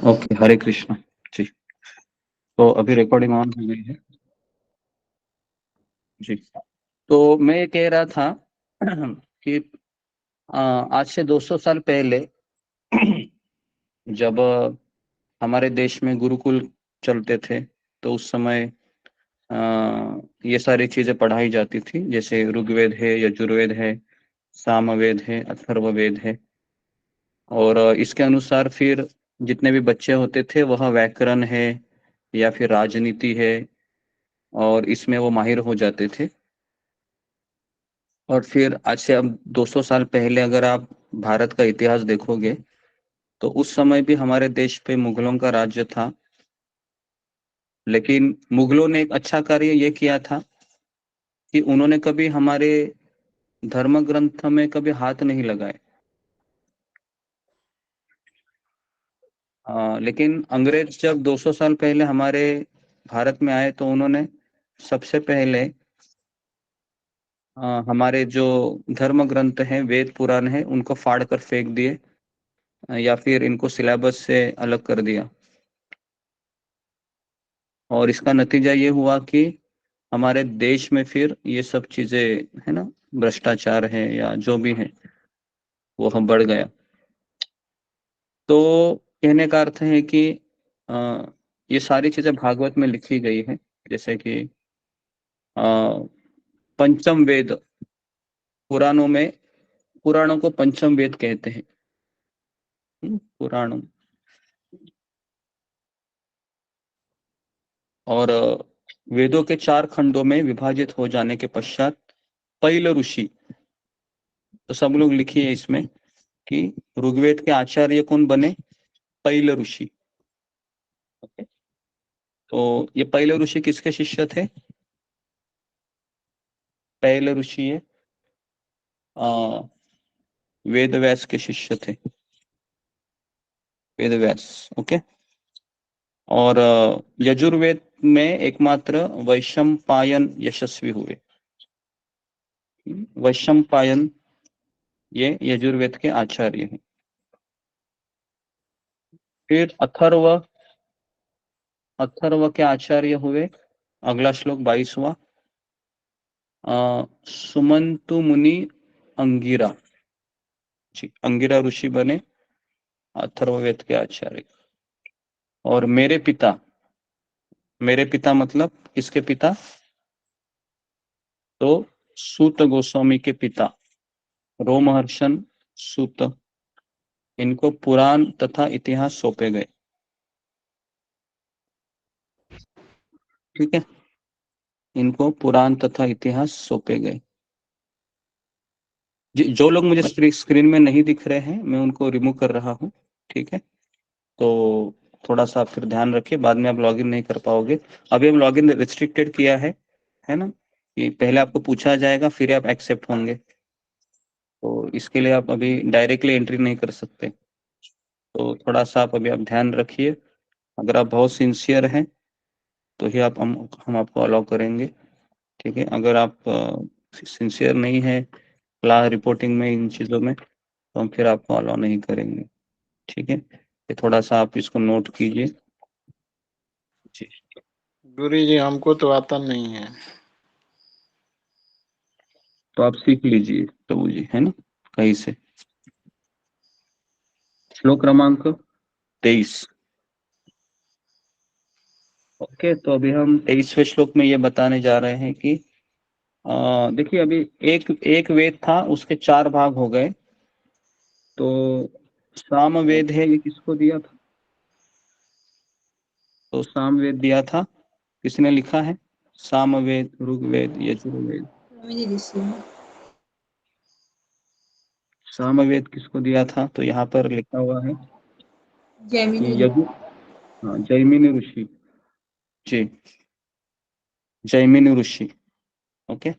Okay, हरे कृष्णा जी। तो अभी recording on हो गई है जी। तो मैं ये कह रहा था कि आज से 200 साल पहले जब हमारे देश में गुरुकुल चलते थे, तो उस समय ये सारी चीजें पढ़ाई जाती थी, जैसे ऋग्वेद है, यजुर्वेद है, सामवेद है, अथर्ववेद है। और इसके अनुसार फिर जितने भी बच्चे होते थे वह व्याकरण है या फिर राजनीति है, और इसमें वो माहिर हो जाते थे। और फिर आज से अब 200 साल पहले अगर आप भारत का इतिहास देखोगे, तो उस समय भी हमारे देश पे मुगलों का राज्य था। लेकिन मुगलों ने एक अच्छा कार्य ये किया था कि उन्होंने कभी हमारे धर्म ग्रंथ में कभी हाथ नहीं लगाए। लेकिन अंग्रेज जब 200 साल पहले हमारे भारत में आए, तो उन्होंने सबसे पहले हमारे जो धर्म ग्रंथ हैं, वेद पुराण है, उनको फाड़ कर फेंक दिए, या फिर इनको सिलेबस से अलग कर दिया। और इसका नतीजा ये हुआ कि हमारे देश में फिर ये सब चीजें, है ना, भ्रष्टाचार है या जो भी है, वो हम बढ़ गया। तो कहने का अर्थ है कि अ, ये सारी चीजें भागवत में लिखी गई है। जैसे कि अ, पंचम वेद, पुराणों में, पुराणों को पंचम वेद कहते हैं। पुराणों। और वेदों के 4 खंडों में विभाजित हो जाने के पश्चात पैल ऋषि, तो सब लोग लिखिए इसमें कि ऋग्वेद के आचार्य कौन बने? पैल ऋषि। ओके। तो ये पैल ऋषि किसके शिष्य थे? पैल ऋषि ये वेद व्यास के शिष्य थे। वेद व्यास। ओके। और यजुर्वेद में एकमात्र वैशंपायन यशस्वी हुए। वैशंपायन ये यजुर्वेद के आचार्य हैं। फिर अथर्व, अथर्व के आचार्य हुए, अगला श्लोक 22वां, सुमंतु मुनि अंगिरा जी, अंगिरा ऋषि बने अथर्ववेद के आचार्य। और मेरे पिता मतलब किसके पिता? तो सूत गोस्वामी के पिता रोमहर्षण सूत, इनको पुराण तथा इतिहास सौंपे गए। ठीक है, इनको पुराण तथा इतिहास सौंपे गए। जो लोग मुझे स्क्रीन में नहीं दिख रहे हैं, मैं उनको रिमूव कर रहा हूँ। ठीक है, तो थोड़ा सा फिर ध्यान रखिए, बाद में आप लॉगिन नहीं कर पाओगे। अभी हम लॉगिन रिस्ट्रिक्टेड किया है ना, कि पहले आपको पूछा जाएगा फिर आप एक्सेप्ट होंगे। तो इसके लिए आप अभी डायरेक्टली एंट्री नहीं कर सकते। तो थोड़ा सा आप ध्यान रखिए। अगर आप बहुत सिंसियर हैं तो ही हम आपको अलाउ करेंगे। ठीक है, अगर आप सिंसियर नहीं है क्लास रिपोर्टिंग में, इन चीज़ों में, तो हम फिर आपको अलाउ नहीं करेंगे। ठीक है, ये थोड़ा सा आप इसको नोट कीजिए जी। गुरु जी हमको तो आता नहीं है। तो आप सीख लीजिए प्रभु जी, है ना, कहीं से। श्लोक क्रमांक 23। ओके, तो अभी हम 23वें श्लोक में ये बताने जा रहे हैं कि देखिए, अभी एक एक वेद था, उसके 4 भाग हो गए। तो साम वेद है, ये किसको दिया था? तो साम वेद दिया था, किसने लिखा है? सामवेद, ऋग्वेद, यजुर्वेद। सामवेद किसको दिया था? तो यहाँ पर लिखा हुआ है कि जैमिनी ऋषि जी, जैमिनी ऋषि। ओके,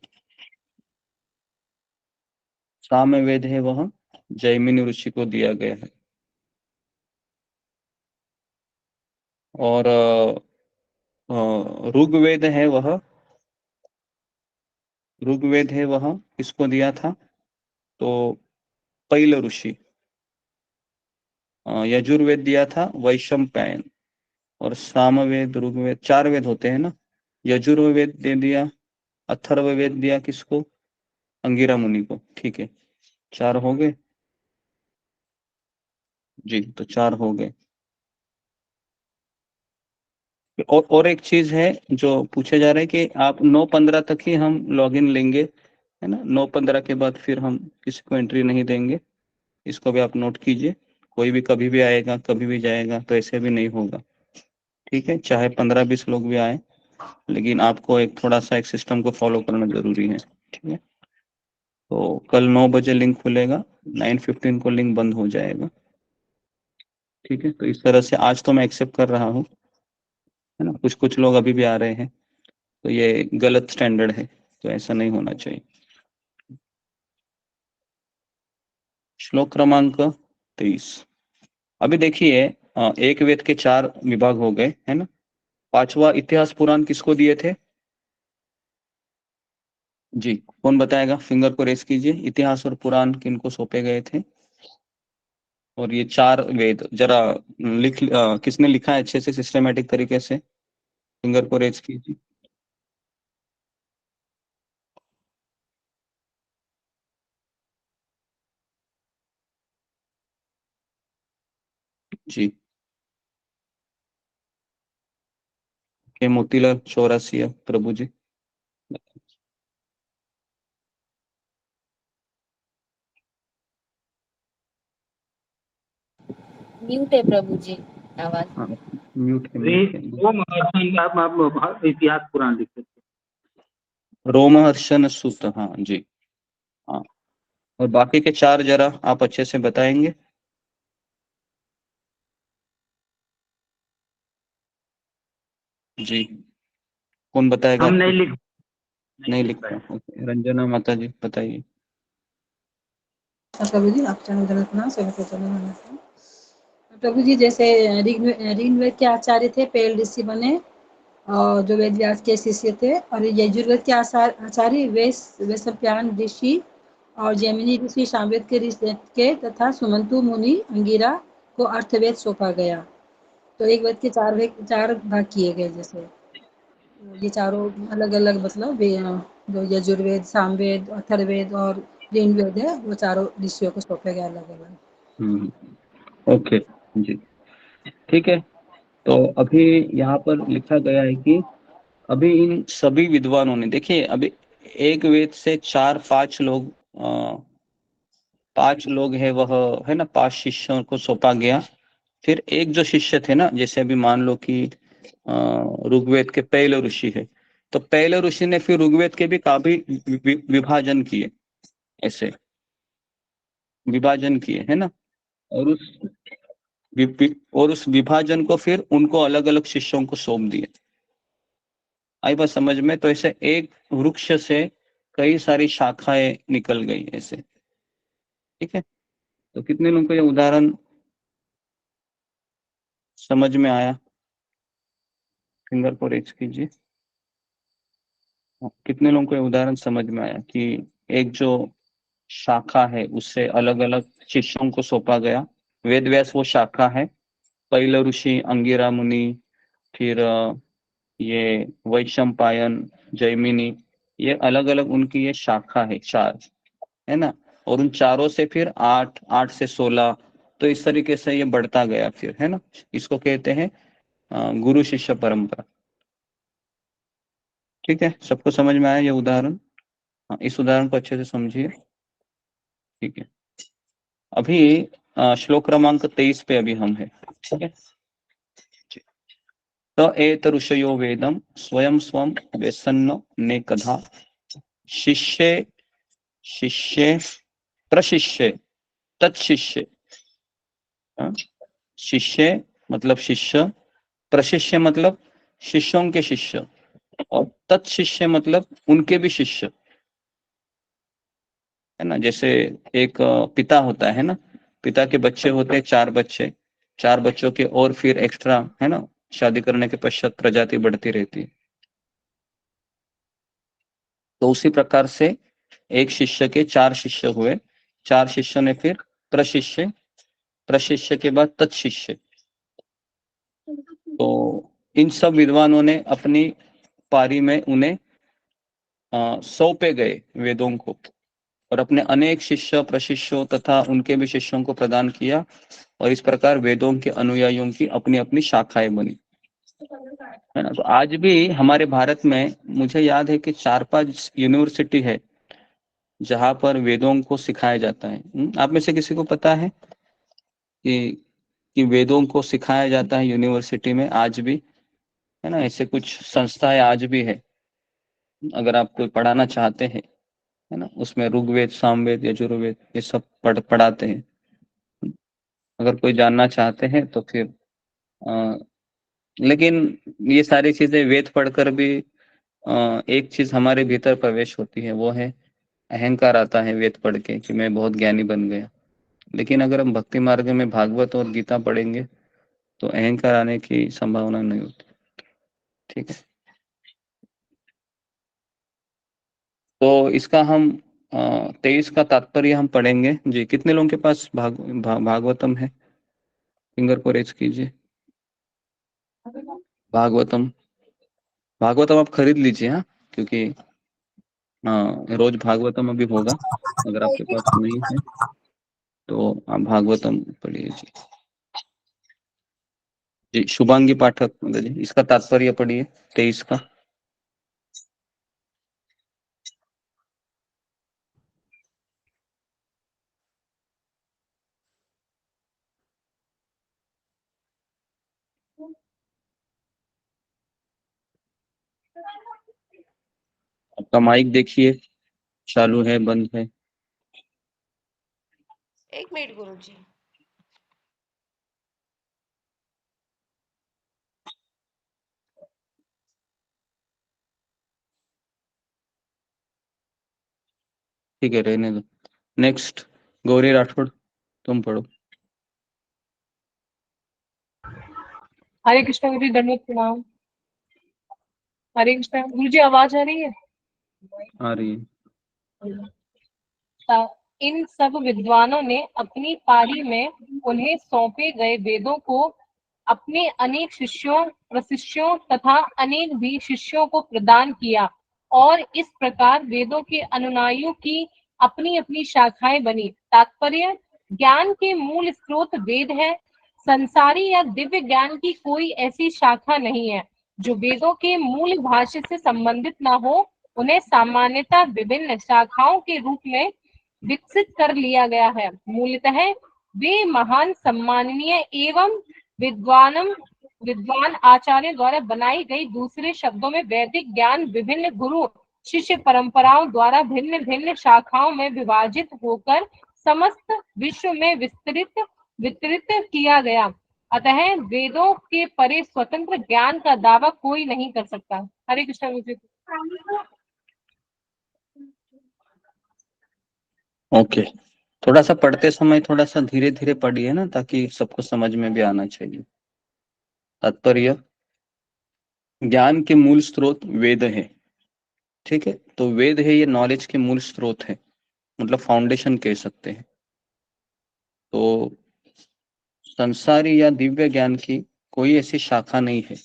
सामवेद है वह जैमिनी ऋषि को दिया गया है। और ऋग्वेद है वह, ऋग्वेद है वह किसको दिया था? तो पैल ऋषि। यजुर्वेद दिया था वैशंपायन, और सामवेद ऋग्वेद 4 वेद होते हैं ना। यजुर्वेद दे दिया, अथर्ववेद दिया किसको? अंगिरा मुनि को। ठीक है, 4 हो गए जी, तो 4 हो गए। और एक चीज है जो पूछा जा रहा है कि आप 9:15 तक ही हम लॉगिन लेंगे, है ना। 9:15 के बाद फिर हम किसी को एंट्री नहीं देंगे। इसको भी आप नोट कीजिए। कोई भी कभी भी आएगा, कभी भी जाएगा, तो ऐसे भी नहीं होगा। ठीक है, चाहे 15-20 लोग भी आए, लेकिन आपको एक थोड़ा सा एक सिस्टम को फॉलो करना जरूरी है। ठीक है, तो कल 9 बजे लिंक खुलेगा, 9:15 को लिंक बंद हो जाएगा। ठीक है, तो इस तरह से आज तो मैं एक्सेप्ट कर रहा हूँ, है ना। कुछ कुछ लोग अभी भी आ रहे हैं, तो ये गलत स्टैंडर्ड है, तो ऐसा नहीं होना चाहिए। श्लोक क्रमांक 23। अभी देखिए, एक वेद के 4 विभाग हो गए, है ना। 5वां इतिहास पुराण किसको दिए थे? जी, कौन बताएगा? फिंगर को रेस कीजिए। इतिहास और पुराण किनको सौंपे गए थे? और ये 4 वेद जरा किसने लिखा है अच्छे से सिस्टमेटिक तरीके से? फिंगर को रेस कीजिए। जी, के मोतीलाल चौरसिया प्रभु जी। म्यूट है प्रभु जी, आवाज। हाँ, म्यूट है, म्यूट है। आप इतिहास पुराण लिख सकते रोमहर्षण सूत, हाँ जी। हाँ, और बाकी के 4 जरा आप अच्छे से बताएंगे। जी, कौन बताएगा? हम आपको नहीं लिख लिखता? पाए। ओके, रंजना माता जी बताइए। प्रभु जी, आप चरण गलतना सभी को चरण वंदना। प्रभु जी, जैसे ऋग्वेद के आचार्य थे, पेल ऋषि बने, और जो वेद व्यास के शिष्य थे, और यजुर्वेद के आचार्य वेशप्यायन ऋषि और जैमिनी ऋषि सामवेद के ऋषि के तथा सुमंतु मुनि अंगिरा को अर्थवेद सौंपा गया। तो एक वेद के 4 भाग किए गए। जैसे ये चारों अलग अलग, मतलब जो यजुर्वेद, सामवेद, अथर्ववेद और ऋग्वेद है, वो चारों ऋषियों को सौंपे गए अलग अलग। ओके जी, ठीक है। तो अभी यहाँ पर लिखा गया है कि अभी इन सभी विद्वानों ने, देखिए अभी एक वेद से 4-5 लोग, 5 लोग है वह, है ना, 5 शिष्यों को सौंपा गया। फिर एक जो शिष्य थे ना, जैसे अभी मान लो कि ऋग्वेद के पहले ऋषि है, तो पहले ऋषि ने फिर ऋग्वेद के भी काफी विभाजन किए, ऐसे विभाजन किए, है ना। और उस विभाजन को फिर उनको अलग अलग शिष्यों को सौंप दिए। आई बात समझ में? तो ऐसे एक वृक्ष से कई सारी शाखाएं निकल गई ऐसे। ठीक है, तो कितने लोगों को ये उदाहरण समझ में आया? फिंगर को रेज कीजिए। कितने लोगों को ये उदाहरण समझ में आया कि एक जो शाखा है उससे अलग अलग शिष्यों को सौंपा गया? वेद व्यास वो शाखा है, पहले ऋषि अंगिरा मुनि, फिर ये वैशंपायन, जैमिनी, ये अलग अलग उनकी ये शाखा है 4, है ना। और उन चारों से फिर 8, 8 से 16, तो इस तरीके से ये बढ़ता गया फिर, है ना। इसको कहते हैं गुरु शिष्य परंपरा। ठीक है, सबको समझ में आया ये उदाहरण? हाँ, इस उदाहरण को अच्छे से समझिए। ठीक है, अभी श्लोक क्रमांक 23 पे अभी हम है। ठीक है, त एत ऋषयो वेदम स्वयं स्वम व्यसन्न ने कथा शिष्य शिष्य प्रशिष्य तत्शिष्य। शिष्य मतलब शिष्य, प्रशिष्य मतलब शिष्यों के शिष्य, और तत्शिष्य मतलब उनके भी शिष्य, है ना। जैसे एक पिता होता है ना, पिता के बच्चे होते हैं 4 बच्चे, 4 बच्चों के और फिर एक्स्ट्रा, है ना, शादी करने के पश्चात प्रजाति बढ़ती रहती है। तो उसी प्रकार से एक शिष्य के 4 शिष्य हुए, 4 शिष्यों ने फिर प्रशिष्य प्रशिष्य के बाद तत्शिष्य। तो इन सब विद्वानों ने अपनी पारी में उन्हें सौंपे गए वेदों को, और अपने अनेक शिष्य प्रशिष्यों तथा उनके भी शिष्यों को प्रदान किया, और इस प्रकार वेदों के अनुयायियों की अपनी अपनी शाखाएं बनी, है ना। तो आज भी हमारे भारत में मुझे याद है कि 4-5 यूनिवर्सिटी है जहां पर वेदों को सिखाया जाता है। आप में से किसी को पता है कि वेदों को सिखाया जाता है यूनिवर्सिटी में आज भी, है ना। ऐसे कुछ संस्थाएं आज भी है, अगर आप कोई पढ़ाना चाहते हैं, है ना। उसमें ऋग्वेद सामवेद यजुर्वेद ये सब पढ़ाते हैं। अगर कोई जानना चाहते हैं तो फिर लेकिन ये सारी चीजें वेद पढ़कर भी एक चीज हमारे भीतर प्रवेश होती है, वो है अहंकार आता है वेद पढ़ के कि मैं बहुत ज्ञानी बन गया। लेकिन अगर हम भक्ति मार्ग में भागवत और गीता पढ़ेंगे तो अहंकार आने की संभावना नहीं होती। ठीक है, तो इसका हम 23 का तात्पर्य हम पढ़ेंगे जी। कितने लोगों के पास भागवतम है? फिंगर को रेज कीजिए। भागवतम आप खरीद लीजिए, हाँ, क्योंकि रोज भागवतम अभी होगा। अगर आपके पास नहीं है तो आप भागवतम पढ़िए जी। जी शुभांगी पाठक जी, इसका तात्पर्य पढ़िए 23 का। आपका माइक देखिए चालू है बंद है। एक मिनट गुरुजी। ठीक है, रहने दो। नेक्स्ट गौरी राठौड़, तुम पढ़ो। हरे कृष्ण गुरु जी, दंडवत प्रणाम। हरे कृष्ण गुरु जी, आवाज आ रही है? आ रही है। इन सब विद्वानों ने अपनी पारी में उन्हें सौंपे गए वेदों को अपने अनेक शिष्यों प्रशिष्यों तथा अनेक भी शिष्यों को प्रदान किया, और इस प्रकार वेदों के अनुयायियों की अपनी अपनी शाखाएं बनी। तात्पर्य: ज्ञान के मूल स्रोत वेद है। संसारी या दिव्य ज्ञान की कोई ऐसी शाखा नहीं है जो वेदों के मूल भाष्य से संबंधित न हो। उन्हें सामान्यतः विभिन्न शाखाओं के रूप में विकसित कर लिया गया है। मूलतः वे महान सम्माननीय एवं विद्वान आचार्य द्वारा बनाई गई, दूसरे शब्दों में वैदिक ज्ञान विभिन्न गुरु शिष्य परंपराओं द्वारा भिन्न भिन्न शाखाओं में विभाजित होकर समस्त विश्व में वितरित किया गया। अतः वेदों के परे स्वतंत्र ज्ञान का दावा कोई नहीं कर सकता। हरे कृष्ण। ओके, थोड़ा सा पढ़ते समय थोड़ा सा धीरे धीरे पढ़िए ना, ताकि सबको समझ में भी आना चाहिए। तात्पर्य: ज्ञान के मूल स्रोत वेद है। ठीक है, तो वेद है ये नॉलेज के मूल स्रोत है, मतलब फाउंडेशन कह सकते हैं। तो संसारी या दिव्य ज्ञान की कोई ऐसी शाखा नहीं है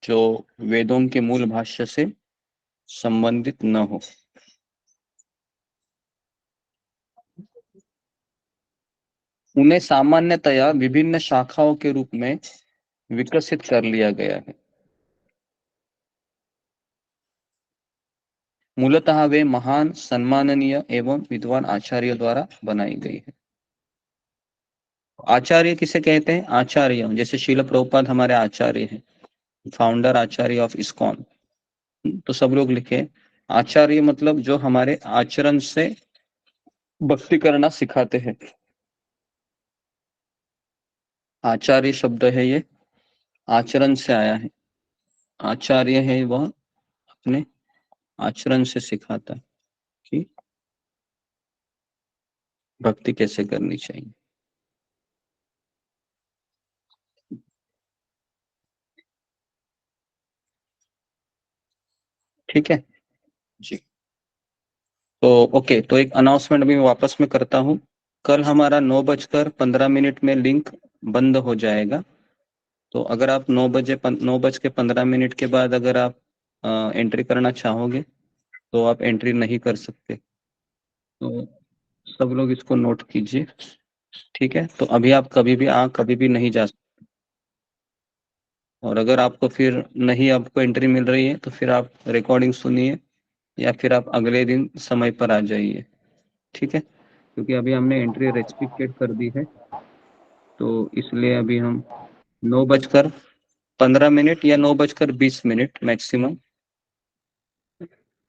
जो वेदों के मूल भाष्य से संबंधित न हो। उन्हें सामान्यतया विभिन्न शाखाओं के रूप में विकसित कर लिया गया है। मूलतः वे महान सम्माननीय एवं विद्वान आचार्य द्वारा बनाई गई है। आचार्य किसे कहते हैं? आचार्य जैसे शील प्रभुपाद हमारे आचार्य हैं, फाउंडर आचार्य ऑफ इस्कॉन। तो सब लोग लिखे आचार्य मतलब जो हमारे आचरण से भक्ति करना सिखाते हैं। आचार्य शब्द है ये आचरण से आया है। आचार्य है वह अपने आचरण से सिखाता है कि भक्ति कैसे करनी चाहिए। ठीक है जी। तो ओके, तो एक अनाउंसमेंट भी मैं वापस में करता हूँ। कल हमारा 9:15 में लिंक बंद हो जाएगा। तो अगर आप 9:15 के बाद अगर आप एंट्री करना चाहोगे तो आप एंट्री नहीं कर सकते। तो सब लोग इसको नोट कीजिए, ठीक है। तो अभी आप कभी भी नहीं जा सकते। और अगर आपको फिर नहीं आपको एंट्री मिल रही है तो फिर आप रिकॉर्डिंग सुनिए या फिर आप अगले दिन समय पर आ जाइए, ठीक है। क्योंकि अभी हमने एंट्री रेस्ट्रिक्टेड कर दी है, तो इसलिए अभी हम 9:15 या 9:20 मैक्सिमम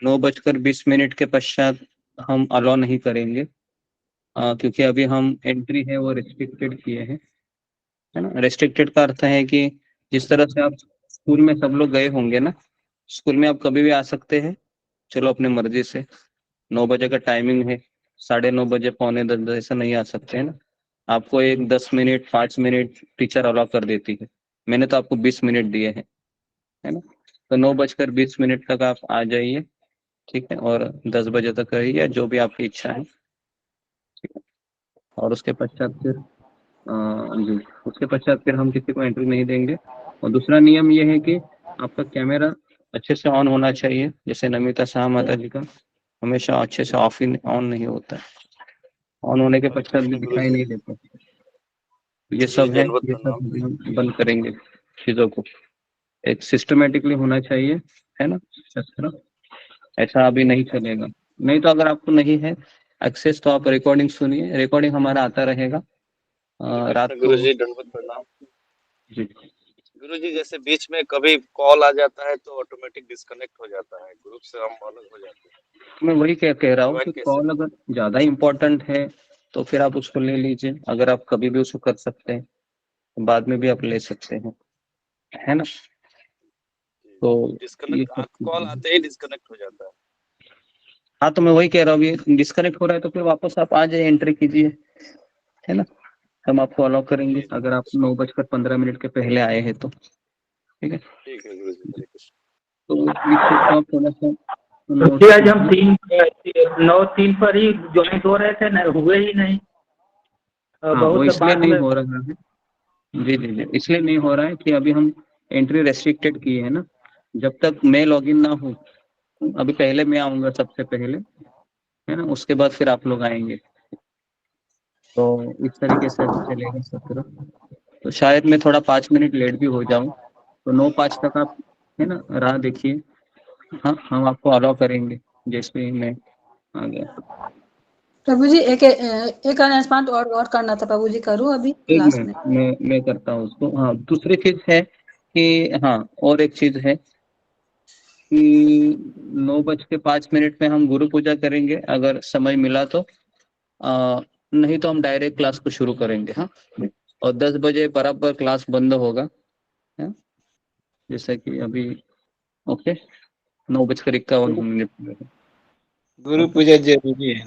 9:20 के पश्चात हम अलाउ नहीं करेंगे, क्योंकि अभी हम एंट्री है वो रेस्ट्रिक्टेड किए हैं, है ना। रेस्ट्रिक्टेड का अर्थ है कि जिस तरह से आप स्कूल में सब लोग गए होंगे ना, स्कूल में आप कभी भी आ सकते हैं, चलो अपनी मर्जी से। 9 बजे का टाइमिंग है, 9:30 पौने 10 बजे से नहीं आ सकते हैं ना। आपको एक 10 मिनट 5 मिनट टीचर अलाउ कर देती है, मैंने तो आपको 20 मिनट दिए हैं, है ना। तो 9:20 तक आप आ जाइए, ठीक है। और 10 बजे तक रहिए, जो भी आपकी इच्छा है, ठीक है। और उसके पश्चात फिर जी, उसके पश्चात फिर हम किसी को एंट्री नहीं देंगे। और दूसरा नियम ये है कि आपका कैमरा अच्छे से ऑन होना चाहिए, जैसे नमिता शाह माता जी का हमेशा अच्छे से ऑन नहीं होता है, ऑन होने के पश्चात भी दिखाई नहीं देता। ये सब है, ये सब भी हम बंद करेंगे चीजों को, एक सिस्टमेटिकली होना चाहिए, है ना। शस्त्र ऐसा अभी नहीं चलेगा। नहीं तो अगर आपको नहीं है एक्सेस तो आप रिकॉर्डिंग सुनिए, रिकॉर्डिंग हमारा आता रहेगा रात को। गुरुजी दंडवत प्रणाम। जी गुरुजी जैसे बीच में कभी कॉल आ जाता है तो ऑटोमेटिक डिस्कनेक्ट हो जाता है, ग्रुप से हम अलग हो जाते हैं। मैं वही कह रहा हूँ कि कैसे कॉल अगर ज्यादा इम्पोर्टेंट है तो फिर आप उसको ले लीजिए, अगर आप कभी भी उसको कर सकते हैं तो बाद में भी आप ले सकते हैं, है ना। तो ये डिस्कनेक्ट सब कॉल चीजें हैं। आते ही डिस्कनेक्ट हो जाता है। हाँ तो मैं वही कह रहा हूँ, ये डिस्कनेक्ट हो रहा है तो फिर वापस आप आ जाइए, एंट्री कीजिए, है ना। हम आपको अलाउ करेंगे जी अगर आप 9:15 के पहले आए हैं तो, ठीक है। ठीक है गुरुजी, हरे कृष्ण। तो इस चीज को आप थोड़ा सा नोट जी आज हम कीजिए। 9:03 पर ही ज्वाइन हो रहे थे, नहीं हुए ही नहीं। हाँ वो बहुत इसलिए बाद नहीं में। हो रहा है, जी जी जी, इसलिए नहीं हो रहा है कि अभी हम एंट्री रेस्ट्रिक्टेड किए है ना। जब तक मैं लॉगिन ना हूँ, अभी पहले मैं आऊंगा सबसे पहले, है ना, उसके बाद फिर आप लोग आएंगे। तो इस तरीके से अभी चलेगा सत्र। तो शायद मैं थोड़ा 5 मिनट लेट भी हो जाऊं, तो 9:05 तक आप, है ना, राह देखिए। हाँ हम आपको अलाउ करेंगे जैसे ही मैं आ गया। प्रभु जी एक अनाउंसमेंट और करना था प्रभु जी, करूँ अभी एक लास्ट में? मिनट मैं करता हूँ उसको। हाँ दूसरी चीज है कि, हाँ और एक चीज है कि 9:05 में हम गुरु पूजा करेंगे, अगर समय मिला तो। नहीं तो हम डायरेक्ट क्लास को शुरू करेंगे, हाँ। और 10 बजे बराबर क्लास बंद होगा, है, जैसा कि अभी। ओके, 9:51 गुरु ओके। पूजा जरूरी है।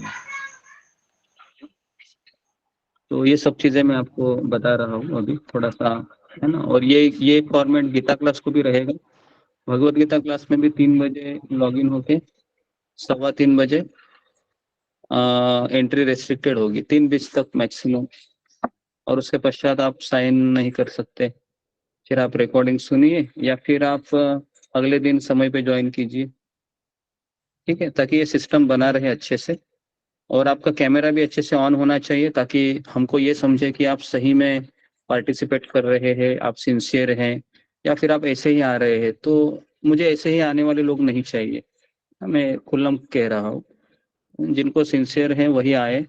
तो ये सब चीजें मैं आपको बता रहा हूँ अभी थोड़ा सा, है ना। और ये फॉर्मेट गीता क्लास को भी रहेगा। भगवत गीता क्लास में भी 3 बजे लॉगिन होके 3:15 एंट्री रेस्ट्रिक्टेड होगी, 3:20 तक मैक्सिमम। और उसके पश्चात आप साइन नहीं कर सकते, फिर आप रिकॉर्डिंग सुनिए या फिर आप अगले दिन समय पे ज्वाइन कीजिए, ठीक है, ताकि ये सिस्टम बना रहे अच्छे से। और आपका कैमरा भी अच्छे से ऑन होना चाहिए ताकि हमको ये समझे कि आप सही में पार्टिसिपेट कर रहे हैं, आप सिंसियर हैं, या फिर आप ऐसे ही आ रहे हैं। तो मुझे ऐसे ही आने वाले लोग नहीं चाहिए, मैं खुल्लम कह रहा हूँ। जिनको सिंसियर है वही आए,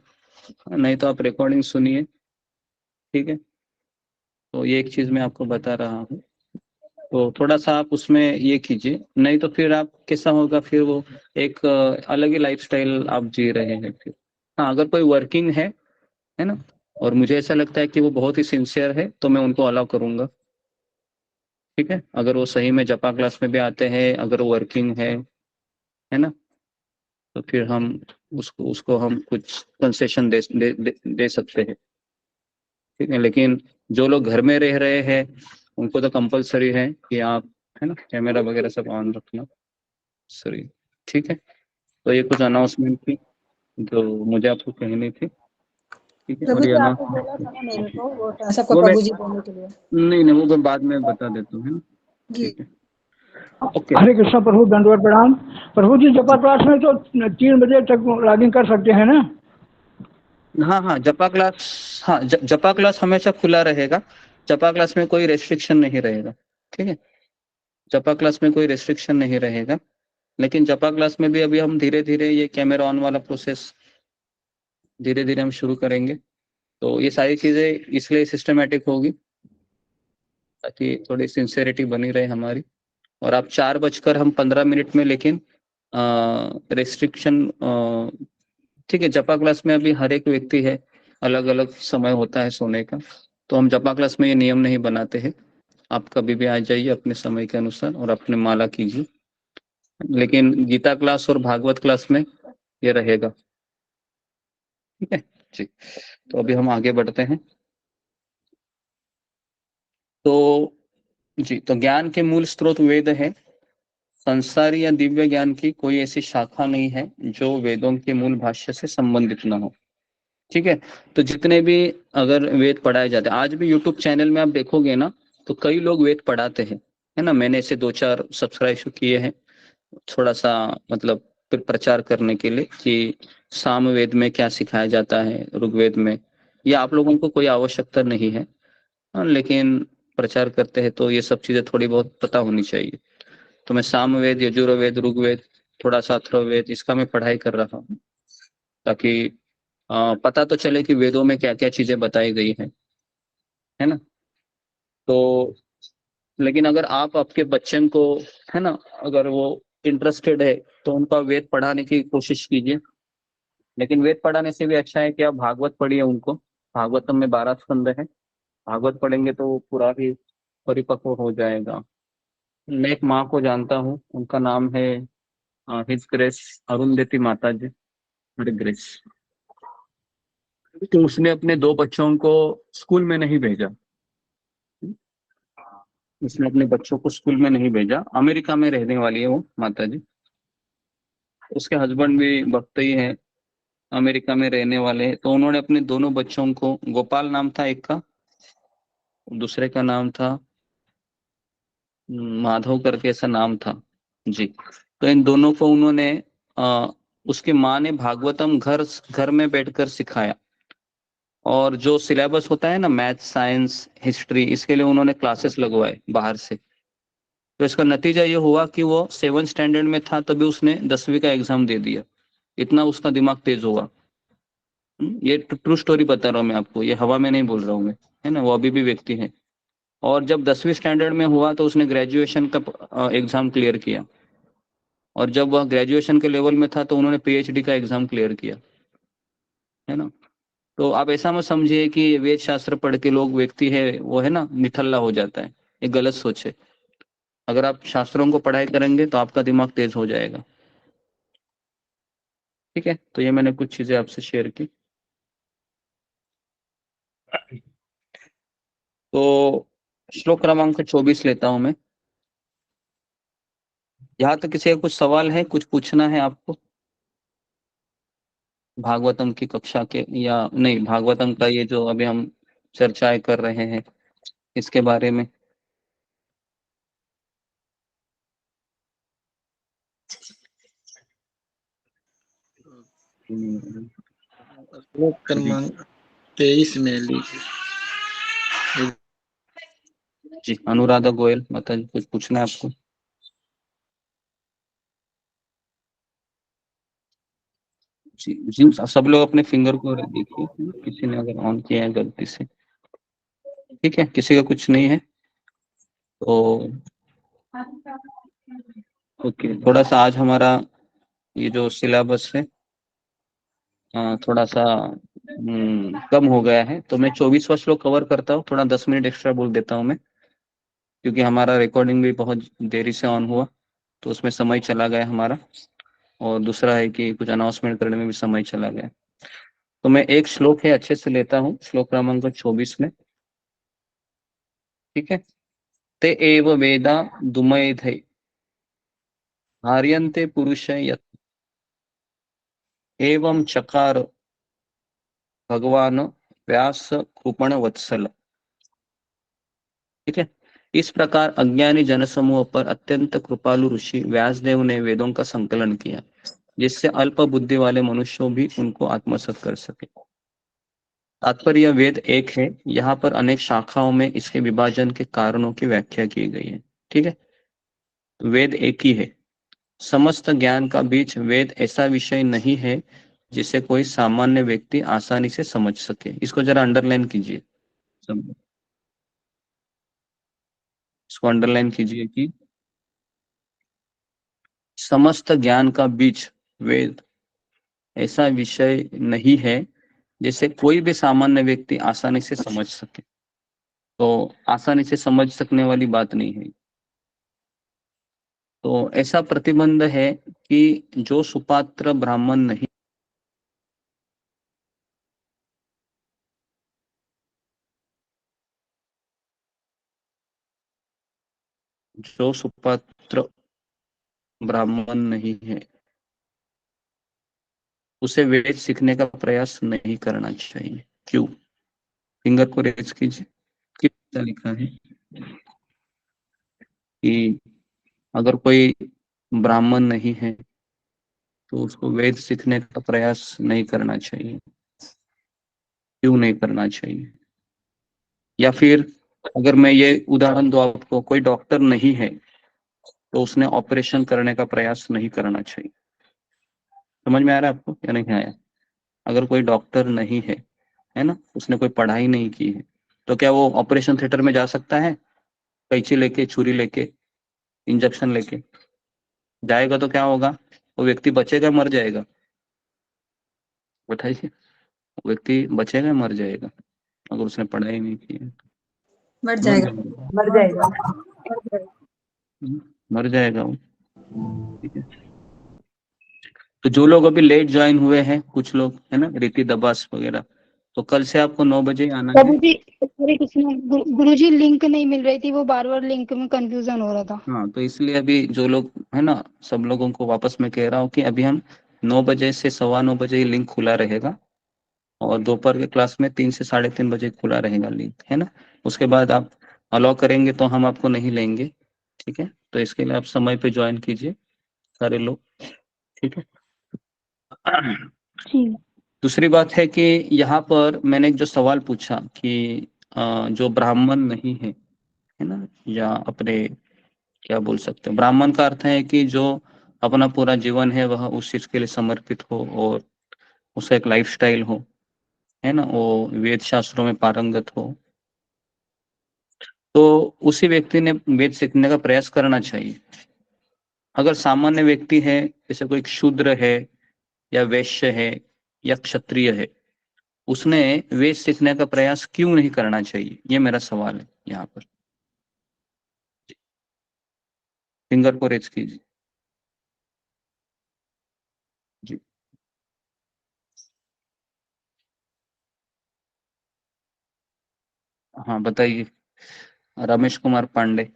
नहीं तो आप रिकॉर्डिंग सुनिए, ठीक है। तो ये एक चीज मैं आपको बता रहा हूँ। तो थोड़ा सा आप उसमें ये कीजिए, नहीं तो फिर आप कैसा होगा, फिर वो एक अलग ही लाइफस्टाइल आप जी रहे हैं फिर। हाँ अगर कोई वर्किंग है ना, और मुझे ऐसा लगता है कि वो बहुत ही सिंसियर है तो मैं उनको अलाउ करूंगा, ठीक है। अगर वो सही में जपा क्लास में भी आते हैं, अगर वो वर्किंग है ना, तो फिर हम उसको उसको हम कुछ कंसेशन दे सकते हैं, ठीक है। लेकिन जो लोग घर में रह रहे हैं उनको तो कंपलसरी है कि आप, है ना, कैमरा वगैरह सब ऑन रखना सही, ठीक है। तो ये कुछ अनाउंसमेंट थी जो मुझे आपको कहनी थी। ठीक है। प्रभु और जी ये ना, आपको बोला था ना मेरे को वो सबको वो मैं, प्रभु जी बोलने के लिए। नहीं नहीं, वो मैं बाद में बता देता हूँ, है ना। जी ठीक है, ओके। हरे कृष्णा प्रभु, दंडवत प्रणाम। प्रभु जी जपा क्लास में तो 3 बजे तक लॉगिन कर सकते हैं ना? हाँ हाँ, जपा क्लास, हाँ जपा क्लास हमेशा खुला रहेगा। जपा क्लास में कोई रेस्ट्रिक्शन नहीं रहेगा, ठीक है। जपा क्लास में कोई रेस्ट्रिक्शन नहीं रहेगा, लेकिन जपा क्लास में भी अभी हम धीरे धीरे ये कैमरा ऑन वाला प्रोसेस धीरे धीरे हम शुरू करेंगे। तो ये सारी चीजें इसलिए सिस्टमेटिक होगी ताकि थोड़ी सिंसेरिटी बनी रहे हमारी। और आप 4:15 में, लेकिन रेस्ट्रिक्शन, ठीक है। जपा क्लास में अभी हर एक व्यक्ति है, अलग अलग समय होता है सोने का, तो हम जपा क्लास में ये नियम नहीं बनाते हैं। आप कभी भी आ जाइए अपने समय के अनुसार और अपने माला कीजिए, लेकिन गीता क्लास और भागवत क्लास में ये रहेगा, ठीक है जी। तो अभी हम आगे बढ़ते हैं। तो जी, तो ज्ञान के मूल स्रोत वेद है। संसारी या दिव्य ज्ञान की कोई ऐसी शाखा नहीं है जो वेदों के मूल भाष्य से संबंधित न हो, ठीक है। तो जितने भी अगर वेद पढ़ाए जाते हैं, आज भी यूट्यूब चैनल में आप देखोगे ना, तो कई लोग वेद पढ़ाते हैं, है ना। मैंने ऐसे 2-4 सब्सक्राइब किए हैं, थोड़ा सा मतलब प्रचार करने के लिए कि सामवेद में क्या सिखाया जाता है, ऋग्वेद में। ये आप लोगों को कोई आवश्यकता नहीं है, हाँ, लेकिन प्रचार करते हैं तो ये सब चीजें थोड़ी बहुत पता होनी चाहिए। तो मैं सामवेद, यजुर्वेद, ऋग्वेद, थोड़ा सा अथर्ववेद, इसका मैं पढ़ाई कर रहा हूँ, ताकि पता तो चले कि वेदों में क्या क्या चीजें बताई गई है ना। तो लेकिन अगर आप आपके बच्चन को, है ना, अगर वो इंटरेस्टेड है तो उनका वेद पढ़ाने की कोशिश कीजिए। लेकिन वेद पढ़ाने से भी अच्छा है कि आप भागवत पढ़िए उनको। भागवतम में 12 स्कंद है, भागवत पढ़ेंगे तो वो पूरा ही परिपक्व हो जाएगा। मैं एक माँ को जानता हूँ, उनका नाम है हिज ग्रेस अरुंधति माता जी, हर ग्रेस। तो उसने अपने 2 बच्चों को स्कूल में नहीं भेजा, उसने अपने बच्चों को स्कूल में नहीं भेजा। अमेरिका में रहने वाली है वो माता जी, उसके हस्बैंड भी भक्त ही है, अमेरिका में रहने वाले हैं। तो उन्होंने अपने दोनों बच्चों को, गोपाल नाम था एक का, दूसरे का नाम था माधव करके ऐसा नाम था जी। तो इन दोनों को उन्होंने उसकी माँ ने भागवतम घर घर में बैठकर सिखाया। और जो सिलेबस होता है ना, मैथ, साइंस, हिस्ट्री, इसके लिए उन्होंने क्लासेस लगवाए बाहर से। तो इसका नतीजा ये हुआ कि वो 7th स्टैंडर्ड में था तभी उसने 10वीं का एग्जाम दे दिया, इतना उसका दिमाग तेज हुआ। ये ट्रू स्टोरी बता रहा हूँ मैं आपको, ये हवा में नहीं बोल रहा हूँ मैं, है ना। वो अभी भी व्यक्ति है। और जब 10वीं स्टैंडर्ड में हुआ तो उसने ग्रेजुएशन का एग्जाम क्लियर किया। और जब वह ग्रेजुएशन के लेवल में था तो उन्होंने पीएचडी का एग्जाम क्लियर किया, है ना। तो आप ऐसा मत समझिए कि वेद शास्त्र पढ़ के लोग व्यक्ति है वो, है ना, निठल्ला हो जाता है। ये गलत सोच है। अगर आप शास्त्रों को पढ़ाई करेंगे तो आपका दिमाग तेज हो जाएगा, ठीक है। तो ये मैंने कुछ चीजें आपसे शेयर की। तो श्लोक क्रमांक 24 लेता हूं मैं। यहाँ तक किसी का कुछ सवाल है, कुछ पूछना है आपको भागवतम की कक्षा के, या नहीं भागवतम का ये जो अभी हम चर्चाएं कर रहे हैं इसके बारे में? श्लोक जी क्रमांक 23 में लीजिए। जी, अनुराधा गोयल माता जी, कुछ पूछना है आपको? जी जी, सब लोग अपने फिंगर को देखिए, किसी ने अगर ऑन किया है गलती से, ठीक है। किसी का कुछ नहीं है तो ओके। थोड़ा सा आज हमारा ये जो सिलेबस है थोड़ा सा कम हो गया है, तो मैं 24वां श्लोक कवर करता हूँ। थोड़ा 10 मिनट एक्स्ट्रा बोल देता हूँ मैं, क्योंकि हमारा रिकॉर्डिंग भी बहुत देरी से ऑन हुआ तो उसमें समय चला गया हमारा। और दूसरा है कि कुछ अनाउंसमेंट करने में भी समय चला गया। तो मैं एक श्लोक है अच्छे से लेता हूँ, श्लोक क्रमांक 24 में, ठीक है। ते एव वेदा दुमैधै हार्यन्ते पुरुष यत् एवं चकार भगवान व्यास कृपण वत्सल। ठीक है। इस प्रकार अज्ञानी जनसमूह पर अत्यंत कृपालु ऋषि व्यासदेव ने वेदों का संकलन किया, जिससे अल्प बुद्धि वाले मनुष्यों भी उनको आत्मसात कर सके। तात्पर्य वेद एक है, यहाँ पर अनेक शाखाओं में इसके विभाजन के कारणों की व्याख्या की गई है। ठीक है। वेद एक ही है। समस्त ज्ञान का बीज वेद ऐसा विषय नहीं है जिसे कोई सामान्य व्यक्ति आसानी से समझ सके। इसको जरा अंडरलाइन कीजिए, इसको अंडरलाइन कीजिए कि समस्त ज्ञान का बीज वेद ऐसा विषय नहीं है जिसे कोई भी सामान्य व्यक्ति आसानी से समझ सके। तो आसानी से समझ सकने वाली बात नहीं है। तो ऐसा प्रतिबंध है कि जो सुपात्र ब्राह्मण नहीं, जो सुपात्र ब्राह्मण नहीं है उसे वेद सीखने का प्रयास नहीं करना चाहिए। क्यों? फिंगर को रेज कीजिए। कितना लिखा है कि अगर कोई ब्राह्मण नहीं है तो उसको वेद सीखने का प्रयास नहीं करना चाहिए। क्यों नहीं करना चाहिए? या फिर अगर मैं ये उदाहरण दूं आपको, कोई डॉक्टर नहीं है तो उसने ऑपरेशन करने का प्रयास नहीं करना चाहिए। समझ में आ रहा है आपको या नहीं आया? अगर कोई डॉक्टर नहीं है ना, उसने कोई पढ़ाई नहीं की है, तो क्या वो ऑपरेशन थिएटर में जा सकता है? कैंची लेके, छुरी लेके, इंजेक्शन लेके जाएगा तो क्या होगा? वो व्यक्ति बचेगा, मर जाएगा? बताइए, वो व्यक्ति बचेगा, मर जाएगा अगर उसने पढ़ाई नहीं की है? मर मर जाएगा। जाएगा। मर जाएगा। मर जाएगा वो। ठीक है। तो जो लोग अभी लेट ज्वाइन हुए हैं, कुछ लोग है ना, रीति दबास वगैरह, तो कल से आपको 9 बजे आना है। प्रभु जी, हरे कृष्ण। गुरु जी, लिंक नहीं मिल रही थी, वो बार बार लिंक में कंफ्यूजन हो रहा था। हाँ, तो इसलिए अभी जो लोग है ना, सब लोगों को वापस मैं कह रहा हूँ कि अभी हम 9 बजे से 9:15 बजे ये लिंक खुला रहेगा, और दोपहर के क्लास में 3 से 3:30 बजे खुला रहेगा लिंक, है ना। उसके बाद आप अलाउ करेंगे तो हम आपको नहीं लेंगे। ठीक है। तो इसके लिए आप समय पे ज्वाइन कीजिए सारे लोग। ठीक है। ठीक। दूसरी बात है कि यहाँ पर मैंने एक जो सवाल पूछा कि जो ब्राह्मण नहीं है ना, या अपने क्या बोल सकते हैं, ब्राह्मण का अर्थ है कि जो अपना पूरा जीवन है वह उस चीज के लिए समर्पित हो और उसका एक लाइफस्टाइल हो, है ना, वो वेद शास्त्रों में पारंगत हो, तो उसी व्यक्ति ने वेद सीखने का प्रयास करना चाहिए। अगर सामान्य व्यक्ति है, जैसे कोई शूद्र है या वैश्य है या क्षत्रिय है, उसने वेद सीखने का प्रयास क्यों नहीं करना चाहिए? ये मेरा सवाल है यहाँ पर। फिंगर को रेज कीजिए जी। हाँ, बताइए। रमेश कुमार पांडे।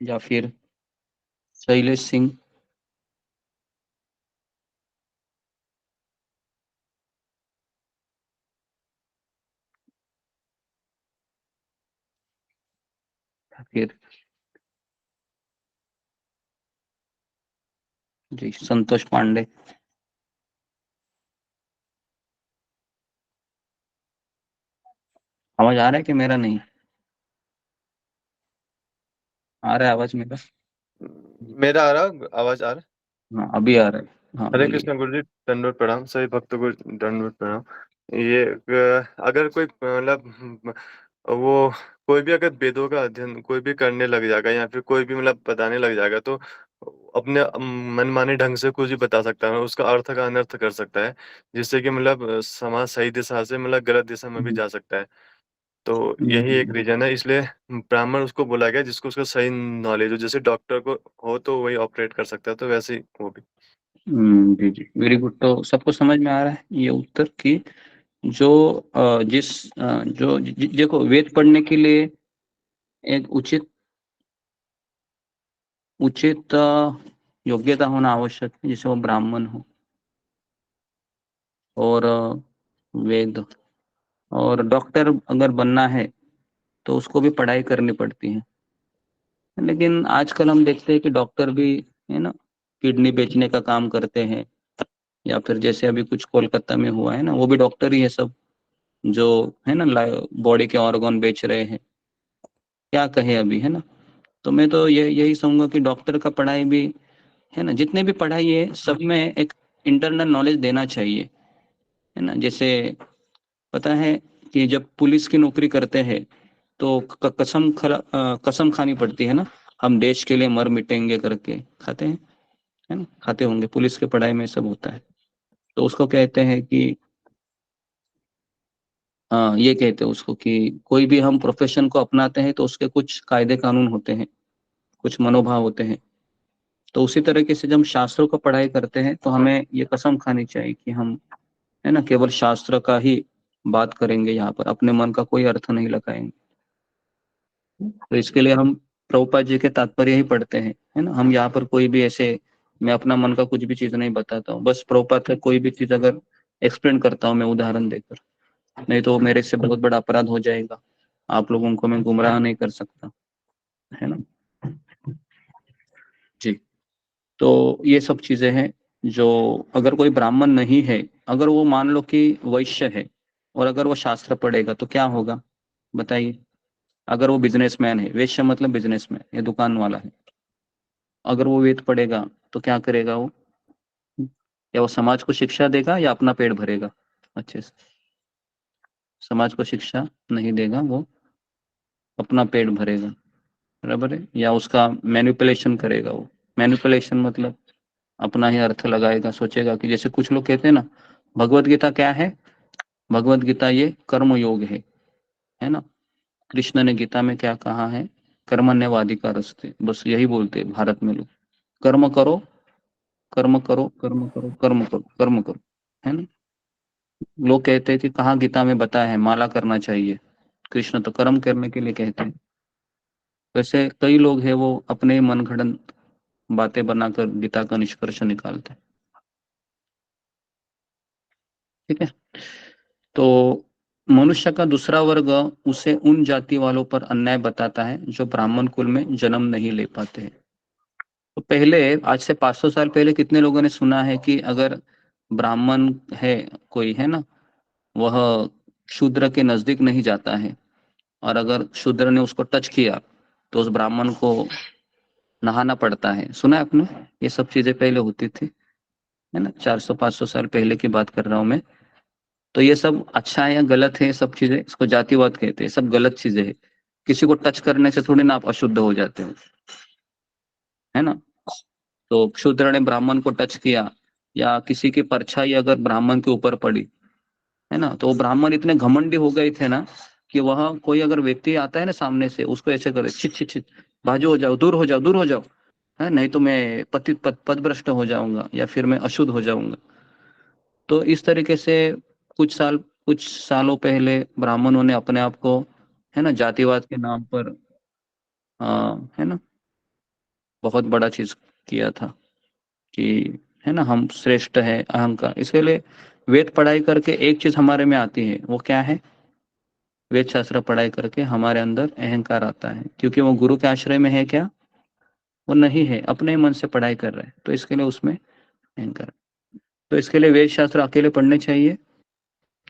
या फिर शैलेश सिंह। या फिर जी संतोष पांडे। आवाज आ रहा है कि मेरा नहीं आ रहा है? आवाज मेरा? मेरा आ रहा, आवाज आ रहा। हाँ, अभी आ रहा है। हाँ, हरे बोलिए। कृष्ण गुरु जी, दंडवत प्रणाम। सभी भक्तों को दंडवत प्रणाम। ये अगर कोई मतलब वो कोई भी अगर वेदों का अध्ययन कोई भी करने लग जाएगा या फिर कोई भी मतलब बताने लग जाएगा, तो अपने मनमाने ढंग से कुछ भी बता सकता है, उसका अर्थ का अनर्थ कर सकता है, जिससे कि मतलब समाज सही दिशा से मतलब गलत दिशा में भी जा सकता है। तो यही एक रीजन है, इसलिए ब्राह्मण उसको बोला गया जिसको उसका सही नॉलेज हो। जैसे डॉक्टर को हो तो वही ऑपरेट कर सकता है, तो वैसे ही वो भी। जी जी, वेरी गुड। तो सबको समझ में आ रहा है ये उत्तर कि जो देखो, वेद पढ़ने के लिए एक उचित योग्यता होना आवश्यक है, जैसे वो ब्राह्मण हो और वेद, और डॉक्टर अगर बनना है तो उसको भी पढ़ाई करनी पड़ती है। लेकिन आजकल हम देखते हैं कि डॉक्टर भी, है ना, किडनी बेचने का काम करते हैं, या फिर जैसे अभी कुछ कोलकाता में हुआ है ना, वो भी डॉक्टर ही है सब, जो है ना बॉडी के ऑर्गन बेच रहे हैं। क्या कहे अभी, है ना। तो मैं तो यही समझूंगा कि डॉक्टर का पढ़ाई भी, है ना, जितने भी पढ़ाई है सब में एक इंटरनल नॉलेज देना चाहिए, है ना। जैसे पता है कि जब पुलिस की नौकरी करते हैं तो कसम खानी पड़ती है ना, हम देश के लिए मर मिटेंगे करके खाते हैं, है ना, खाते होंगे, पुलिस के पढ़ाई में सब होता है। तो उसको कहते हैं कि ये कहते हैं उसको कि कोई भी हम प्रोफेशन को अपनाते हैं तो उसके कुछ कायदे कानून होते हैं, कुछ मनोभाव होते हैं। तो उसी तरीके से जब हम शास्त्रों को पढ़ाई करते हैं तो हमें ये कसम खानी चाहिए कि हम, है ना, केवल शास्त्र का ही बात करेंगे, यहाँ पर अपने मन का कोई अर्थ नहीं लगाएंगे। तो इसके लिए हम प्रभुपाद जी के तात्पर्य ही पढ़ते हैं, है ना। हम यहाँ पर कोई भी ऐसे, मैं अपना मन का कुछ भी चीज नहीं बताता हूँ, बस प्रभुपाद का कोई भी चीज अगर एक्सप्लेन करता हूँ मैं उदाहरण देकर, नहीं तो मेरे से बहुत बड़ा अपराध हो जाएगा, आप लोगों को मैं गुमराह नहीं कर सकता, है ना जी। तो ये सब चीजें हैं जो, अगर कोई ब्राह्मण नहीं है, अगर वो मान लो कि वैश्य है और अगर वो शास्त्र पढ़ेगा तो क्या होगा बताइए। अगर वो बिजनेसमैन है, वैश्य मतलब बिजनेसमैन, ये दुकान वाला है, अगर वो वेद पढ़ेगा तो क्या करेगा वो, या वो समाज को शिक्षा देगा या अपना पेट भरेगा अच्छे से। समाज को शिक्षा नहीं देगा, वो अपना पेट भरेगा, बराबर है। या उसका मैनिपुलेशन करेगा वो, मैनिपुलेशन मतलब अपना ही अर्थ लगाएगा, सोचेगा कि जैसे कुछ लोग कहते हैं ना, भगवत गीता क्या है, भगवत गीता ये कर्म योग है ना। कृष्ण ने गीता में क्या कहा है, कर्मण्यवाधिकारस्ते, बस यही बोलते हैं भारत में लोग, कर्म करो कर्म करो कर्म करो कर्म करो कर्म करो, है ना। लोग कहते हैं कि कहाँ गीता में बताया है माला करना चाहिए, कृष्ण तो कर्म करने के लिए कहते हैं। वैसे कई लोग हैं वो अपने ही मनगढ़ंत बातें बनाकर गीता का निष्कर्ष निकालते हैं, ठीक है। तो मनुष्य का दूसरा वर्ग उसे उन जाति वालों पर अन्याय बताता है जो ब्राह्मण कुल में जन्म नहीं ले पाते हैं। तो पहले, आज से 500 साल पहले कितने लोगों ने सुना है कि अगर ब्राह्मण है कोई, है ना, वह शूद्र के नजदीक नहीं जाता है, और अगर शूद्र ने उसको टच किया तो उस ब्राह्मण को नहाना पड़ता है। सुना है आपने, ये सब चीजें पहले होती थी, है ना, 400-500 साल पहले की बात कर रहा हूं मैं। तो ये सब अच्छा है या गलत है, सब चीजें, इसको जातिवाद कहते हैं, सब गलत चीजें हैं। किसी को टच करने से थोड़ी ना आप अशुद्ध हो जाते हो, है ना। तो शूद्र ने ब्राह्मण को टच किया, या किसी की परछाई अगर ब्राह्मण के ऊपर पड़ी, है ना, तो वो ब्राह्मण इतने घमंडी हो गए थे ना कि वह कोई अगर व्यक्ति आता है ना सामने से, उसको ऐसे करे, छिट छिट छिट, भाजो, हो जाओ, दूर हो जाओ, दूर हो जाओ, है, नहीं तो मैं पदभ्रष्ट हो जाऊंगा या फिर मैं अशुद्ध हो जाऊंगा। तो इस तरीके से कुछ सालों पहले ब्राह्मणों ने अपने आप को, है ना, जातिवाद के नाम पर, है ना, बहुत बड़ा चीज किया था कि, है ना, हम श्रेष्ठ है, अहंकार। इसके लिए वेद पढ़ाई करके एक चीज हमारे में आती है, वो क्या है, वेद शास्त्र पढ़ाई करके हमारे अंदर अहंकार आता है, क्योंकि वो गुरु के आश्रय में है क्या, वो नहीं है, अपने मन से पढ़ाई कर रहे हैं, तो इसके लिए उसमें अहंकार। तो इसके लिए वेद शास्त्र अकेले पढ़ने चाहिए,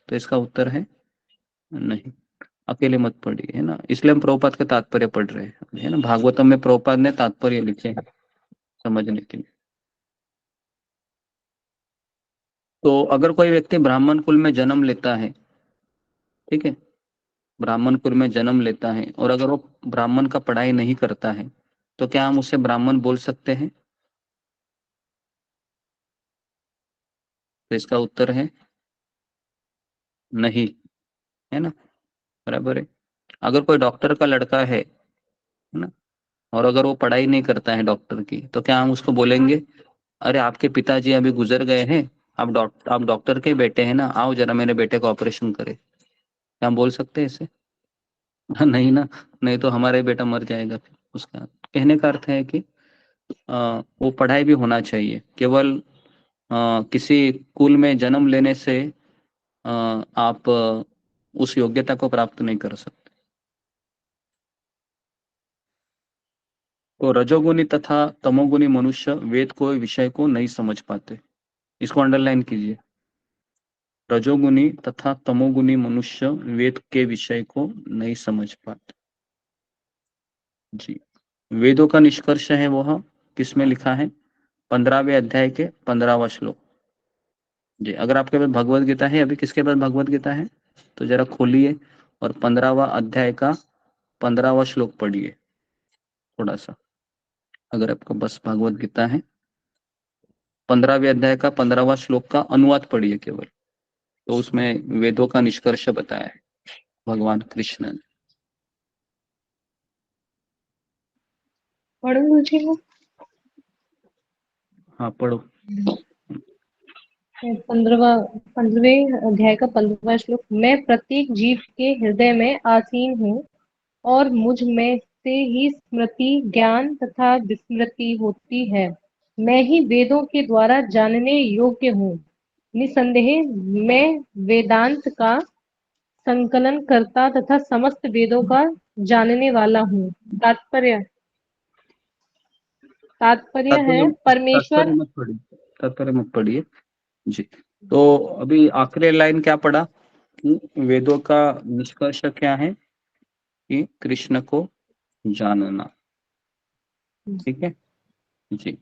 तो इसका उत्तर है नहीं, अकेले मत पढ़िए, है ना। इसलिए हम प्रभुपाद के तात्पर्य पढ़ रहे हैं, है ना। भागवतम में प्रभुपाद ने तात्पर्य लिखे हैं समझने के लिए। तो अगर कोई व्यक्ति ब्राह्मण कुल में जन्म लेता है, ठीक है, ब्राह्मण कुल में जन्म लेता है, और अगर वो ब्राह्मण का पढ़ाई नहीं करता है, तो क्या हम उसे ब्राह्मण बोल सकते हैं, तो इसका उत्तर है नहीं, है ना, बराबर है। अगर कोई डॉक्टर का लड़का है ना, और अगर वो पढ़ाई नहीं करता है डॉक्टर की, तो क्या हम उसको बोलेंगे, अरे आपके पिताजी अभी गुजर गए हैं, आप डॉक्टर के बेटे हैं ना, आओ जरा मेरे बेटे का ऑपरेशन करे, क्या हम बोल सकते हैं इसे? नहीं ना, नहीं तो हमारा ही बेटा मर जाएगा फिर। उसका कहने का अर्थ है कि वो पढ़ाई भी होना चाहिए। केवल किसी कुल में जन्म लेने से आप उस योग्यता को प्राप्त नहीं कर सकते। तो रजोगुनी तथा तमोगुनी मनुष्य वेद को विषय को नहीं समझ पाते, इसको अंडरलाइन कीजिए। रजोगुनी तथा तमोगुनी मनुष्य वेद के विषय को नहीं समझ पाते। जी, वेदों का निष्कर्ष है वह किसमें लिखा है? 15वें अध्याय के 15वां श्लोक। जी, अगर आपके पास भगवत गीता है, अभी किसके पास भगवत गीता है तो जरा खोलिए और 15वां अध्याय का 15वां श्लोक पढ़िए थोड़ा सा। अगर आपके पास भगवत गीता है, 15वें अध्याय का 15वां श्लोक का अनुवाद पढ़िए केवल, तो उसमें वेदों का निष्कर्ष बताया है भगवान कृष्ण ने। पढ़ो मुझे वो। हाँ पढ़ो। 15वें अध्याय का 15वां श्लोक। मैं प्रत्येक जीव के हृदय में आसीन हूँ और मुझ में से ही स्मृति, ज्ञान तथा विस्मृति होती है। मैं ही वेदों के द्वारा जानने योग्य हूँ। निसंदेह मैं वेदांत का संकलन करता तथा समस्त वेदों का जानने वाला हूँ। तात्पर्य है परमेश्वर। तात्पर्य मत पढ़िए जी। तो अभी आखिरी लाइन क्या पढ़ा कि वेदों का निष्कर्ष क्या है कि कृष्ण को जानना। ठीक है जी।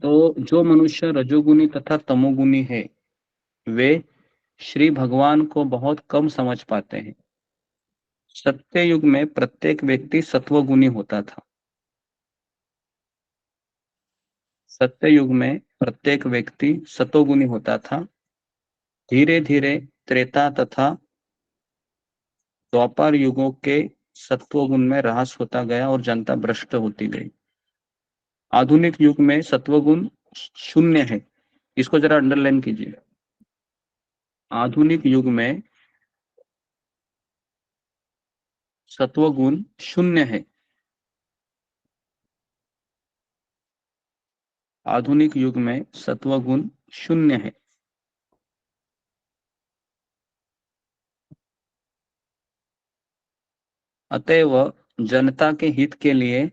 तो जो मनुष्य रजोगुनी तथा तमोगुनी है वे श्री भगवान को बहुत कम समझ पाते हैं। सत्य युग में प्रत्येक व्यक्ति सत्वगुणी होता था। सत्य युग में प्रत्येक व्यक्ति सतोगुणी होता था। धीरे धीरे त्रेता तथा द्वापर युगों के सत्वगुण में ह्रास होता गया और जनता भ्रष्ट होती गई। आधुनिक युग में सत्वगुण शून्य है, इसको जरा अंडरलाइन कीजिए। आधुनिक युग में सत्वगुण शून्य है। आधुनिक युग में सत्वगुण शून्य है। अतएव जनता के हित के लिए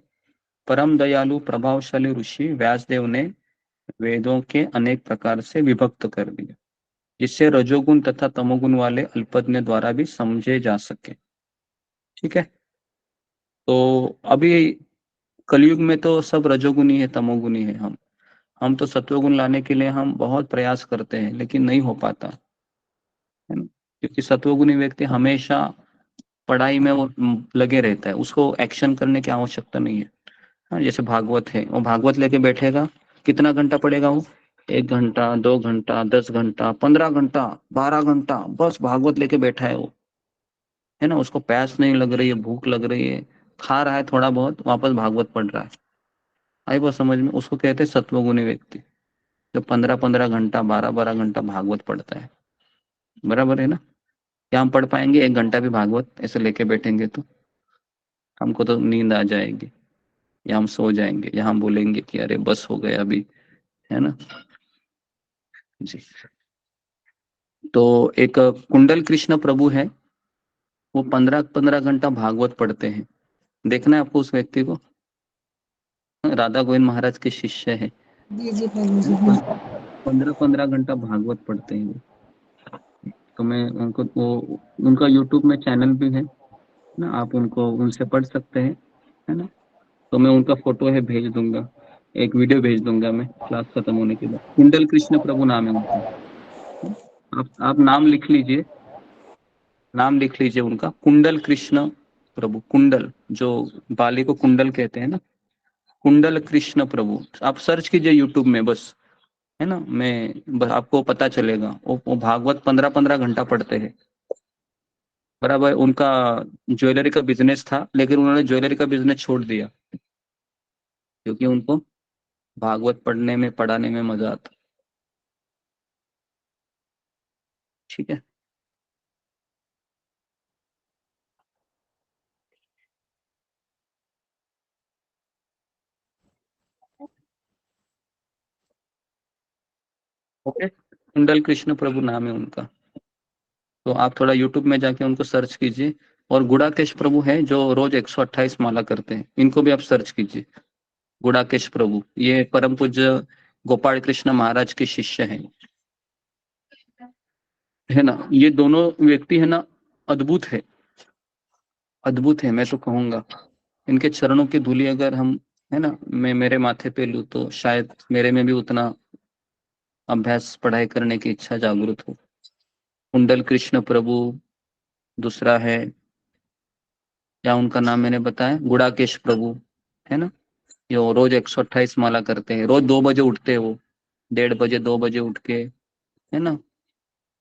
परम दयालु प्रभावशाली ऋषि व्यासदेव ने वेदों के अनेक प्रकार से विभक्त कर दिए, जिससे रजोगुण तथा तमोगुण वाले अल्पज्ञ द्वारा भी समझे जा सके। ठीक है, तो अभी कलयुग में तो सब रजोगुणी है, तमोगुणी है। हम तो सत्वगुण लाने के लिए हम बहुत प्रयास करते हैं, लेकिन नहीं हो पाता है ना, क्योंकि सत्वगुणी व्यक्ति हमेशा पढ़ाई में वो लगे रहता है, उसको एक्शन करने की आवश्यकता नहीं है। हाँ, जैसे भागवत है, वो भागवत लेके बैठेगा, कितना घंटा पढ़ेगा वो? 1 घंटा, 2 घंटा, 10 घंटा, 15 घंटा, 12 घंटा, बस भागवत लेके बैठा है वो, है ना। उसको प्यास नहीं लग रही है, भूख लग रही है, खा रहा है थोड़ा बहुत, वापस भागवत पढ़ रहा है। आई बात समझ में? उसको कहते हैं सत्वगुणी व्यक्ति, जो 15-15 घंटा, 12-12 घंटा भागवत पढ़ता है। बराबर है ना? क्या हम पढ़ पाएंगे 1 घंटा भी भागवत ऐसे लेके बैठेंगे तो? हमको तो नींद आ जाएगी, या हम सो जाएंगे, या हम बोलेंगे कि अरे बस हो गया अभी, है ना जी। तो एक कुंडल कृष्ण प्रभु है, वो 15-15 घंटा भागवत पढ़ते हैं। देखना है आपको उस व्यक्ति को? राधा गोविंद महाराज के शिष्य है। जी जी प्रभु जी, हाँ। 15-15 घंटा भागवत पढ़ते हैं वो। तो मैं उनको वो उनका यूट्यूब में चैनल भी है ना, आप उनको उनसे पढ़ सकते हैं, है ना। तो मैं उनका फोटो है भेज दूंगा, एक वीडियो भेज दूंगा मैं क्लास खत्म होने के बाद। कुंडल कृष्ण प्रभु नाम है उनका। आप नाम लिख लीजिए, नाम लिख लीजिए उनका, कुंडल कृष्ण प्रभु। कुंडल, जो बाली को कुंडल कहते हैं ना, कुंडल कृष्ण प्रभु। आप सर्च कीजिए यूट्यूब में बस, है ना। मैं बस आपको पता चलेगा। वो भागवत 15-15 घंटा पढ़ते हैं। बराबर। उनका ज्वेलरी का बिजनेस था, लेकिन उन्होंने ज्वेलरी का बिजनेस छोड़ दिया, क्योंकि उनको भागवत पढ़ने में, पढ़ाने में मजा आता। ठीक है। ओके, कुंडल कृष्ण प्रभु नाम है उनका, तो आप थोड़ा यूट्यूब में जाके उनको सर्च कीजिए। और गुड़ाकेश प्रभु है जो रोज 128 माला करते हैं, इनको भी आप सर्च कीजिए। गुड़ाकेश प्रभु ये परम पूज्य गोपाल कृष्ण महाराज के शिष्य हैं, है ना। ये दोनों व्यक्ति है ना अद्भुत है, अद्भुत है, मैं तो कहूंगा। इनके चरणों की धूली अगर हम, है ना, मैं मेरे माथे पे लूं तो शायद मेरे में भी उतना अभ्यास पढ़ाई करने की इच्छा जागृत हो। कुंडल कृष्ण प्रभु, दूसरा है क्या उनका नाम मैंने बताया, गुड़ाकेश प्रभु, है ना। ये वो रोज 128 माला करते हैं, रोज 2 बजे उठते हैं वो, 1:30 बजे 2 बजे उठ के, है ना,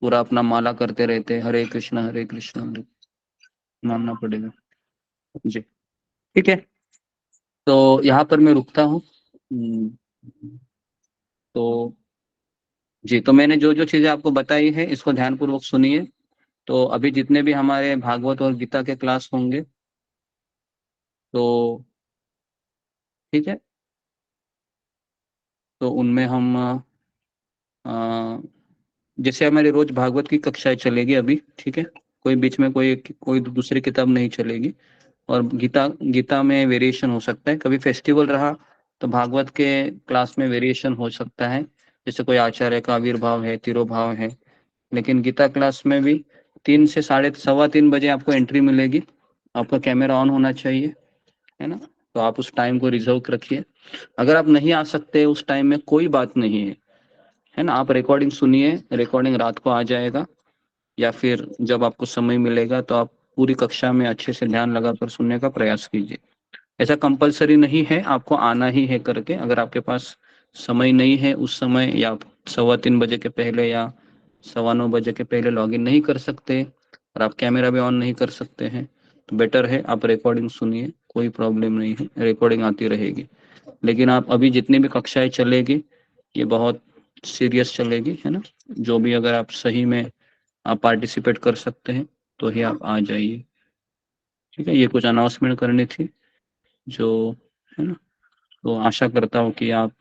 पूरा अपना माला करते रहते हैं, हरे कृष्ण हरे कृष्ण हरे, मानना पड़ेगा जी। ठीक है, तो यहाँ पर मैं रुकता हूँ। तो जी, तो मैंने जो जो चीजें आपको बताई है इसको ध्यानपूर्वक सुनिए। तो अभी जितने भी हमारे भागवत और गीता के क्लास होंगे, तो ठीक है, तो उनमें हम जैसे हमारी रोज भागवत की कक्षाएं चलेगी अभी, ठीक है, कोई बीच में कोई दूसरी किताब नहीं चलेगी। और गीता गीता में वेरिएशन हो सकता है, कभी फेस्टिवल रहा तो भागवत के क्लास में वेरिएशन हो सकता है, जैसे कोई आचार्य का आविर्भाव है, तिरोभाव है। लेकिन गीता क्लास में भी 3 से 3:30 बजे आपको एंट्री मिलेगी। आपका कैमरा ऑन होना चाहिए, है ना, तो आप उस टाइम को रिजर्व रखिए। अगर आप नहीं आ सकते उस टाइम में कोई बात नहीं है ना, आप रिकॉर्डिंग सुनिए, रिकॉर्डिंग रात को आ जाएगा, या फिर जब आपको समय मिलेगा तो आप पूरी कक्षा में अच्छे से ध्यान लगाकर सुनने का प्रयास कीजिए। ऐसा कंपलसरी नहीं है आपको आना ही है करके, अगर आपके पास समय नहीं है उस समय, या 3:15 बजे के पहले या 9:15 बजे के पहले लॉगिन नहीं कर सकते, और आप कैमरा भी ऑन नहीं कर सकते हैं, तो बेटर है आप रिकॉर्डिंग सुनिए, कोई प्रॉब्लम नहीं है, रिकॉर्डिंग आती रहेगी। लेकिन आप अभी जितनी भी कक्षाएं चलेगी ये बहुत सीरियस चलेगी, है ना। जो भी अगर आप सही में आप पार्टिसिपेट कर सकते हैं तो ही आप आ जाइए, ठीक है। ये कुछ अनाउंसमेंट करनी थी जो, है ना, तो आशा करता हूँ कि आप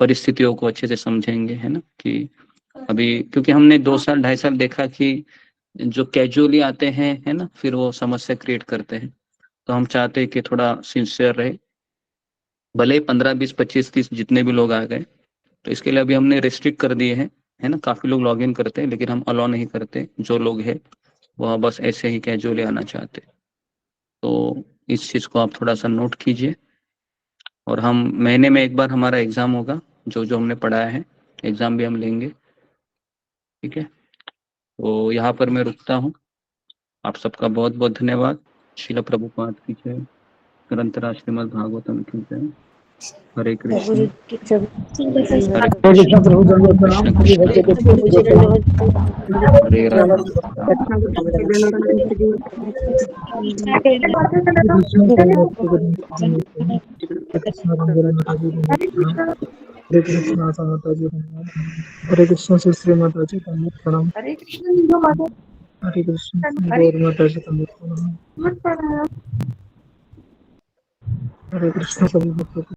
परिस्थितियों को अच्छे से समझेंगे, है ना, कि अभी क्योंकि हमने 2 साल 2.5 साल देखा कि जो कैजुअली आते हैं, है ना, फिर वो समस्या क्रिएट करते हैं। तो हम चाहते हैं कि थोड़ा सिंसियर रहे, भले ही 15 20 25 30 जितने भी लोग आ गए। तो इसके लिए अभी हमने रेस्ट्रिक्ट कर दिए हैं, है ना। काफी लोग लॉग इन करते हैं लेकिन हम अलाउ नहीं करते, जो लोग है वह बस ऐसे ही कैजुअली आना चाहते। तो इस चीज को आप थोड़ा सा नोट कीजिए। और हम महीने में एक बार हमारा एग्जाम होगा, जो जो हमने पढ़ाया है एग्जाम भी हम लेंगे, ठीक है। तो यहाँ पर मैं रुकता हूँ। आप सबका बहुत बहुत धन्यवाद। श्रील प्रभुपाद की जय, ग्रंथराज श्रीमद् भागवतम की जय। हरे कृष्ण हरे कृष्ण प्रभु दंडवत प्रणाम। कृष्ण कृष्ण हरे राम हरे कृष्ण आशा माता जी धन्यवाद। हरे कृष्ण सुश्री माता जी धन्यवाद प्रणाम। हरे कृष्ण हरे कृष्ण गौर माता जी धन्यवाद प्रणाम। हरे कृष्ण सभी भक्तों को